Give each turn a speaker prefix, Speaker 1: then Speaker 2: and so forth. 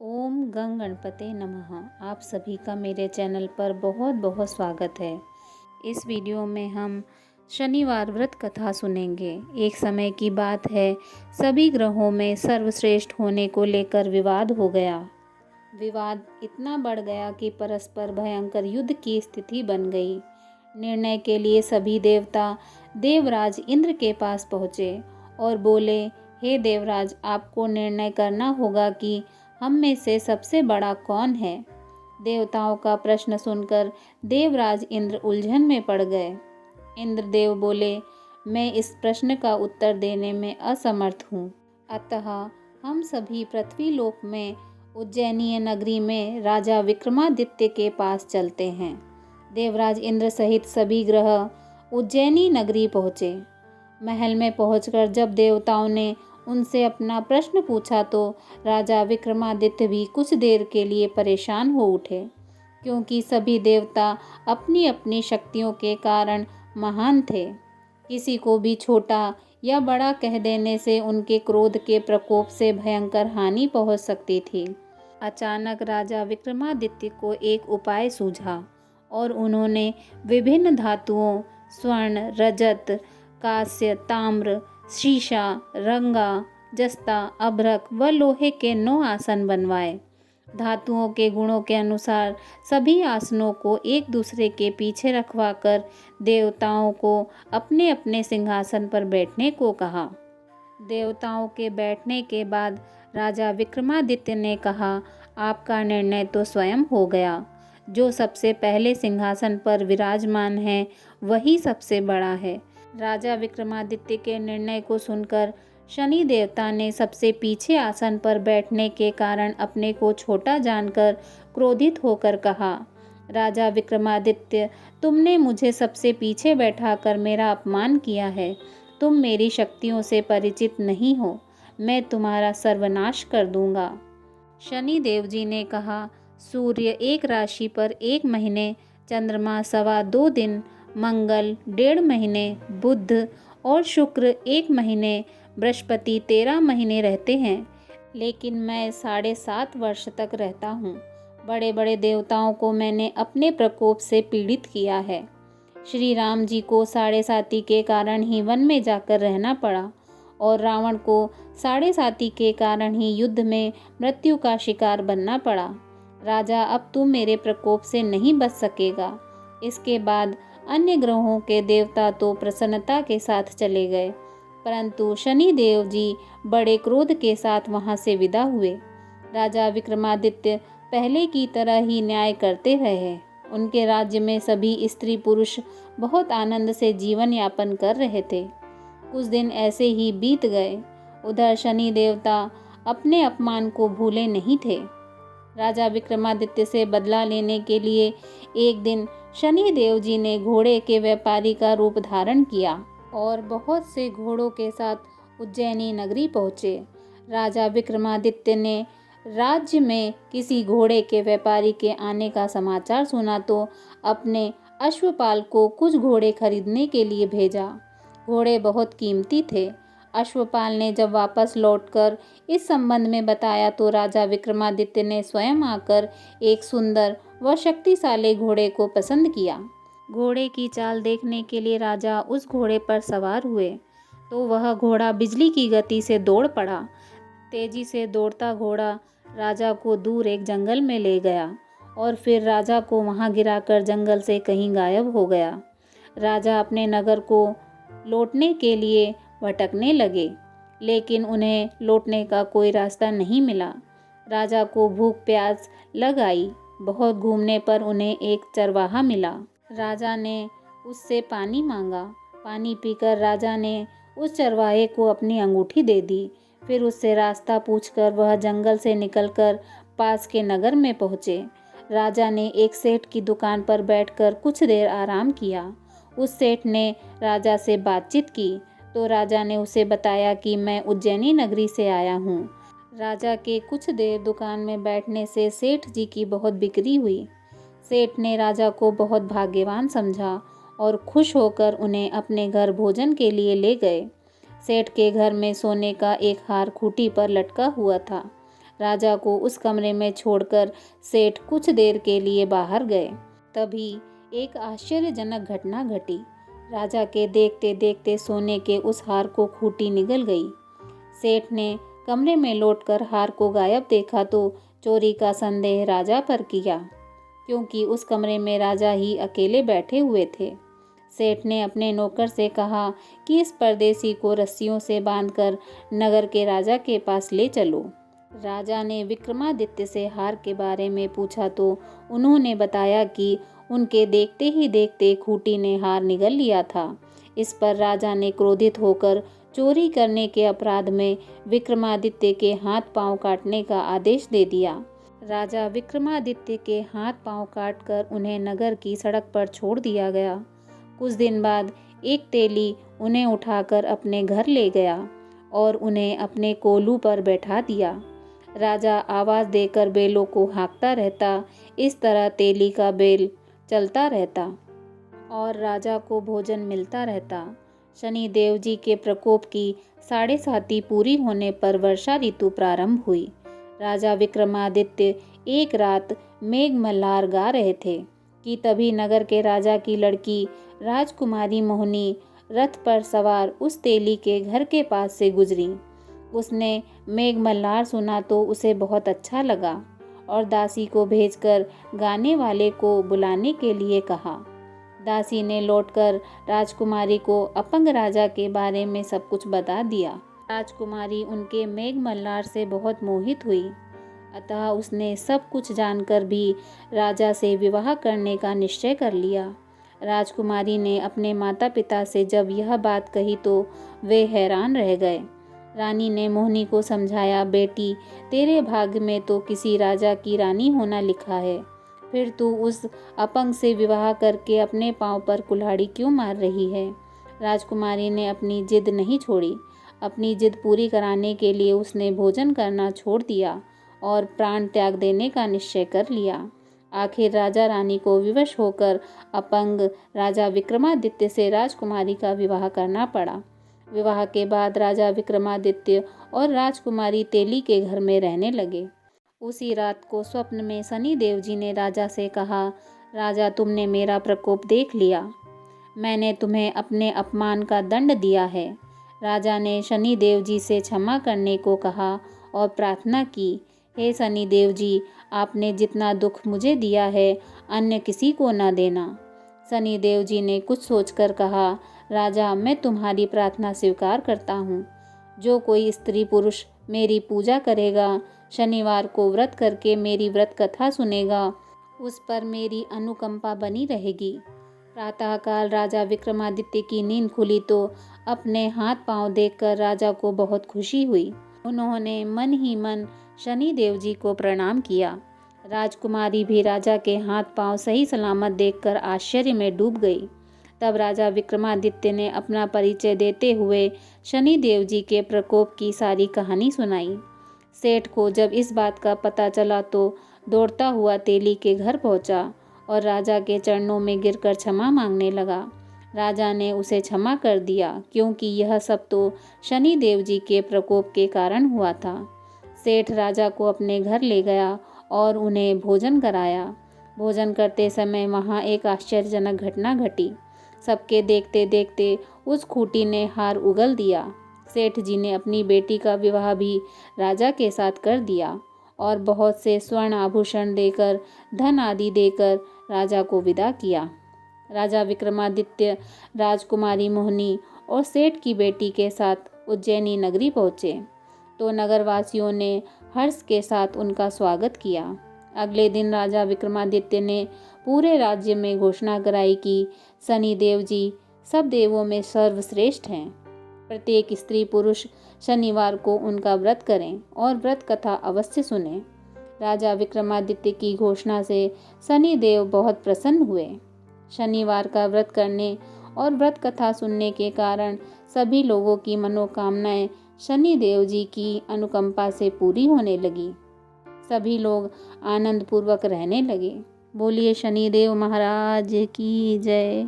Speaker 1: ओम गंग गणपते नमः। आप सभी का मेरे चैनल पर बहुत बहुत स्वागत है। इस वीडियो में हम शनिवार व्रत कथा सुनेंगे। एक समय की बात है, सभी ग्रहों में सर्वश्रेष्ठ होने को लेकर विवाद हो गया। विवाद इतना बढ़ गया कि परस्पर भयंकर युद्ध की स्थिति बन गई। निर्णय के लिए सभी देवता देवराज इंद्र के पास पहुँचे और बोले, हे देवराज, आपको निर्णय करना होगा कि हम में से सबसे बड़ा कौन है। देवताओं का प्रश्न सुनकर देवराज इंद्र उलझन में पड़ गए। इंद्रदेव बोले, मैं इस प्रश्न का उत्तर देने में असमर्थ हूँ। अतः हम सभी पृथ्वीलोक में उज्जैनीय नगरी में राजा विक्रमादित्य के पास चलते हैं। देवराज इंद्र सहित सभी ग्रह उज्जैनी नगरी पहुँचे। महल में पहुंचकर जब देवताओं ने उनसे अपना प्रश्न पूछा तो राजा विक्रमादित्य भी कुछ देर के लिए परेशान हो उठे, क्योंकि सभी देवता अपनी अपनी शक्तियों के कारण महान थे। किसी को भी छोटा या बड़ा कह देने से उनके क्रोध के प्रकोप से भयंकर हानि पहुंच सकती थी। अचानक राजा विक्रमादित्य को एक उपाय सूझा और उन्होंने विभिन्न धातुओं स्वर्ण, रजत, कांस्य, ताम्र, शीशा, रंगा, जस्ता, अभ्रक व लोहे के 9 आसन बनवाए। धातुओं के गुणों के अनुसार सभी आसनों को एक दूसरे के पीछे रखवाकर देवताओं को अपने अपने सिंहासन पर बैठने को कहा। देवताओं के बैठने के बाद राजा विक्रमादित्य ने कहा, आपका निर्णय तो स्वयं हो गया। जो सबसे पहले सिंहासन पर विराजमान है वही सबसे बड़ा है। राजा विक्रमादित्य के निर्णय को सुनकर शनि देवता ने सबसे पीछे आसन पर बैठने के कारण अपने को छोटा जानकर क्रोधित होकर कहा, राजा विक्रमादित्य, तुमने मुझे सबसे पीछे बैठाकर मेरा अपमान किया है। तुम मेरी शक्तियों से परिचित नहीं हो। मैं तुम्हारा सर्वनाश कर दूंगा। शनि देव जी ने कहा, सूर्य एक राशि पर 1 महीने, चंद्रमा 2.25 दिन, मंगल 1.5 महीने, बुध और शुक्र 1 महीने, बृहस्पति 13 महीने रहते हैं, लेकिन मैं 7.5 वर्ष तक रहता हूँ। बड़े बड़े देवताओं को मैंने अपने प्रकोप से पीड़ित किया है। श्री राम जी को 7.5 के कारण ही वन में जाकर रहना पड़ा और रावण को 7.5 के कारण ही युद्ध में मृत्यु का शिकार बनना पड़ा। राजा, अब तू मेरे प्रकोप से नहीं बच सकेगा। इसके बाद अन्य ग्रहों के देवता तो प्रसन्नता के साथ चले गए, परंतु शनि देव जी बड़े क्रोध के साथ वहां से विदा हुए। राजा विक्रमादित्य पहले की तरह ही न्याय करते रहे। उनके राज्य में सभी स्त्री पुरुष बहुत आनंद से जीवन यापन कर रहे थे। कुछ दिन ऐसे ही बीत गए। उधर शनि देवता अपने अपमान को भूले नहीं थे। राजा विक्रमादित्य से बदला लेने के लिए एक दिन शनि देव जी ने घोड़े के व्यापारी का रूप धारण किया और बहुत से घोड़ों के साथ उज्जैनी नगरी पहुँचे। राजा विक्रमादित्य ने राज्य में किसी घोड़े के व्यापारी के आने का समाचार सुना तो अपने अश्वपाल को कुछ घोड़े खरीदने के लिए भेजा। घोड़े बहुत कीमती थे। अश्वपाल ने जब वापस लौटकर इस संबंध में बताया तो राजा विक्रमादित्य ने स्वयं आकर एक सुंदर व शक्तिशाली घोड़े को पसंद किया। घोड़े की चाल देखने के लिए राजा उस घोड़े पर सवार हुए तो वह घोड़ा बिजली की गति से दौड़ पड़ा। तेजी से दौड़ता घोड़ा राजा को दूर एक जंगल में ले गया और फिर राजा को वहां गिराकर जंगल से कहीं गायब हो गया। राजा अपने नगर को लौटने के लिए भटकने लगे, लेकिन उन्हें लौटने का कोई रास्ता नहीं मिला। राजा को भूख प्यास लग आई। बहुत घूमने पर उन्हें एक चरवाहा मिला। राजा ने उससे पानी मांगा। पानी पीकर राजा ने उस चरवाहे को अपनी अंगूठी दे दी। फिर उससे रास्ता पूछकर वह जंगल से निकलकर पास के नगर में पहुँचे। राजा ने एक सेठ की दुकान पर बैठकर कुछ देर आराम किया। उस सेठ ने राजा से बातचीत की तो राजा ने उसे बताया कि मैं उज्जैनी नगरी से आया हूँ। राजा के कुछ देर दुकान में बैठने से सेठ जी की बहुत बिक्री हुई। सेठ ने राजा को बहुत भाग्यवान समझा और खुश होकर उन्हें अपने घर भोजन के लिए ले गए। सेठ के घर में सोने का एक हार खूंटी पर लटका हुआ था। राजा को उस कमरे में छोड़कर सेठ कुछ देर के लिए बाहर गए। तभी एक आश्चर्यजनक घटना घटी। राजा के देखते देखते सोने के उस हार को खूंटी निगल गई। सेठ ने कमरे में लौटकर हार को गायब देखा तो चोरी का संदेह राजा पर किया, क्योंकि उस कमरे में राजा ही अकेले बैठे हुए थे। सेठ ने अपने नौकर से कहा कि इस परदेसी को रस्सियों से बांधकर नगर के राजा के पास ले चलो। राजा ने विक्रमादित्य से हार के बारे में पूछा तो उन्होंने बताया कि उनके देखते ही देखते खूंटी ने हार निगल लिया था। इस पर राजा ने क्रोधित होकर चोरी करने के अपराध में विक्रमादित्य के हाथ पांव काटने का आदेश दे दिया। राजा विक्रमादित्य के हाथ पांव काटकर उन्हें नगर की सड़क पर छोड़ दिया गया। कुछ दिन बाद एक तेली उन्हें उठाकर अपने घर ले गया और उन्हें अपने कोलू पर बैठा दिया। राजा आवाज़ देकर बेलों को हाँकता रहता। इस तरह तेली का बेल चलता रहता और राजा को भोजन मिलता रहता। शनि देव जी के प्रकोप की 7.5 पूरी होने पर वर्षा ऋतु प्रारंभ हुई। राजा विक्रमादित्य एक रात मेघ मल्हार गा रहे थे कि तभी नगर के राजा की लड़की राजकुमारी मोहिनी रथ पर सवार उस तेली के घर के पास से गुजरी। उसने मेघ मल्हार सुना तो उसे बहुत अच्छा लगा और दासी को भेजकर गाने वाले को बुलाने के लिए कहा। दासी ने लौटकर राजकुमारी को अपंग राजा के बारे में सब कुछ बता दिया। राजकुमारी उनके मेघ मल्हार से बहुत मोहित हुई, अतः उसने सब कुछ जानकर भी राजा से विवाह करने का निश्चय कर लिया। राजकुमारी ने अपने माता पिता से जब यह बात कही तो वे हैरान रह गए। रानी ने मोहिनी को समझाया, बेटी, तेरे भाग्य में तो किसी राजा की रानी होना लिखा है, फिर तू उस अपंग से विवाह करके अपने पांव पर कुल्हाड़ी क्यों मार रही है। राजकुमारी ने अपनी जिद नहीं छोड़ी। अपनी जिद पूरी कराने के लिए उसने भोजन करना छोड़ दिया और प्राण त्याग देने का निश्चय कर लिया। आखिर राजा रानी को विवश होकर अपंग राजा विक्रमादित्य से राजकुमारी का विवाह करना पड़ा। विवाह के बाद राजा विक्रमादित्य और राजकुमारी तेली के घर में रहने लगे। उसी रात को स्वप्न में शनि देव जी ने राजा से कहा, राजा, तुमने मेरा प्रकोप देख लिया। मैंने तुम्हें अपने अपमान का दंड दिया है। राजा ने शनि देव जी से क्षमा करने को कहा और प्रार्थना की, हे शनि देव जी, आपने जितना दुख मुझे दिया है अन्य किसी को न देना। शनि देव जी ने कुछ सोचकर कहा, राजा, मैं तुम्हारी प्रार्थना स्वीकार करता हूँ। जो कोई स्त्री पुरुष मेरी पूजा करेगा, शनिवार को व्रत करके मेरी व्रत कथा सुनेगा, उस पर मेरी अनुकंपा बनी रहेगी। प्रातःकाल राजा विक्रमादित्य की नींद खुली तो अपने हाथ पांव देखकर राजा को बहुत खुशी हुई। उन्होंने मन ही मन शनि देव जी को प्रणाम किया। राजकुमारी भी राजा के हाथ पांव सही सलामत देखकर आश्चर्य में डूब गई। तब राजा विक्रमादित्य ने अपना परिचय देते हुए शनि देव जी के प्रकोप की सारी कहानी सुनाई। सेठ को जब इस बात का पता चला तो दौड़ता हुआ तेली के घर पहुंचा और राजा के चरणों में गिरकर क्षमा मांगने लगा। राजा ने उसे क्षमा कर दिया, क्योंकि यह सब तो शनि देव जी के प्रकोप के कारण हुआ था। सेठ राजा को अपने घर ले गया और उन्हें भोजन कराया। भोजन करते समय वहाँ एक आश्चर्यजनक घटना घटी। सबके देखते देखते उस खूंटी ने हार उगल दिया। सेठ जी ने अपनी बेटी का विवाह भी राजा के साथ कर दिया और बहुत से स्वर्ण आभूषण देकर, धन आदि देकर राजा को विदा किया। राजा विक्रमादित्य राजकुमारी मोहिनी और सेठ की बेटी के साथ उज्जैनी नगरी पहुँचे तो नगरवासियों ने हर्ष के साथ उनका स्वागत किया। अगले दिन राजा विक्रमादित्य ने पूरे राज्य में घोषणा कराई कि शनि देव जी सब देवों में सर्वश्रेष्ठ हैं। प्रत्येक स्त्री पुरुष शनिवार को उनका व्रत करें और व्रत कथा अवश्य सुनें। राजा विक्रमादित्य की घोषणा से शनि देव बहुत प्रसन्न हुए। शनिवार का व्रत करने और व्रत कथा सुनने के कारण सभी लोगों की मनोकामनाएं शनि देव जी की अनुकंपा से पूरी होने लगी। सभी लोग आनंद पूर्वक रहने लगे। बोलिए शनिदेव महाराज की जय।